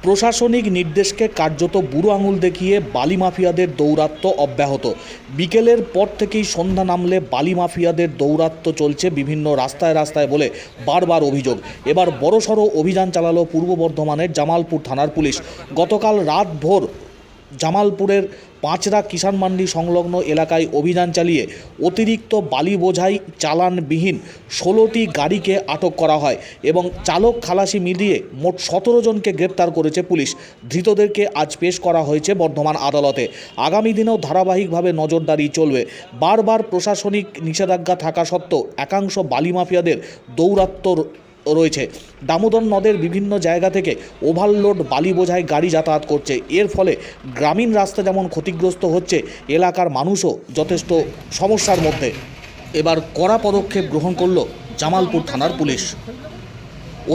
প্রশাসনিক নির্দেশকে কার্যত বুড়ো আঙুল দেখিয়ে বালি মাফিয়াদের দৌরাত্ম্য অব্যাহত। বিকেলের পর থেকেই সন্ধ্যা নামলে বালি মাফিয়াদের দৌরাত্ম্য চলছে বিভিন্ন রাস্তায় রাস্তায় বলে বারবার অভিযোগ। এবার বড়সড় অভিযান চালালো পূর্ব বর্ধমানের জামালপুর থানার পুলিশ। গতকাল রাত ভোর জামালপুরের পাঁচরা কিষাণ মান্ডি সংলগ্ন এলাকায় অভিযান চালিয়ে অতিরিক্ত বালি বোঝাই চালানবিহীন 16টি গাড়িকে আটক করা হয় এবং চালক খালাসি মিলিয়ে মোট 17 জনকে গ্রেপ্তার করেছে পুলিশ। ধৃতদেরকে আজ পেশ করা হয়েছে বর্ধমান আদালতে। আগামী দিনেও ধারাবাহিকভাবে নজরদারি চলবে। বারবার প্রশাসনিক নিষেধাজ্ঞা থাকা সত্ত্বেও একাংশ বালি মাফিয়াদের দৌরাত্ম্য রয়েছে। দামোদর নদের বিভিন্ন জায়গা থেকে ওভারলোড বালি বোঝাই গাড়ি যাতায়াত করছে। এর ফলে গ্রামীণ রাস্তা যেমন ক্ষতিগ্রস্ত হচ্ছে, এলাকার মানুষও যথেষ্ট সমস্যার মধ্যে। এবার কড়া পদক্ষেপ গ্রহণ করল জামালপুর থানার পুলিশ।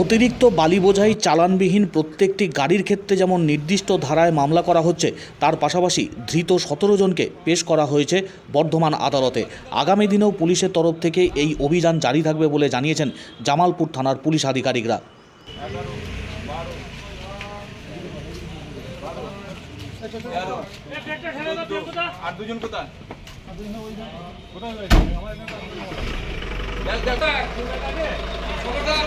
অতিরিক্ত বালি বোঝাই চালানবিহীন প্রত্যেকটি গাড়ির ক্ষেত্রে যেমন নির্দিষ্ট ধারায় মামলা করা হচ্ছে, তার পাশাপাশি ধৃত 17 জনকে পেশ করা হয়েছে বর্ধমান আদালতে। আগামী দিনেও পুলিশের তরফ থেকে এই অভিযান জারি থাকবে বলে জানিয়েছেন জামালপুর থানার পুলিশ আধিকারিকরা। খবরদার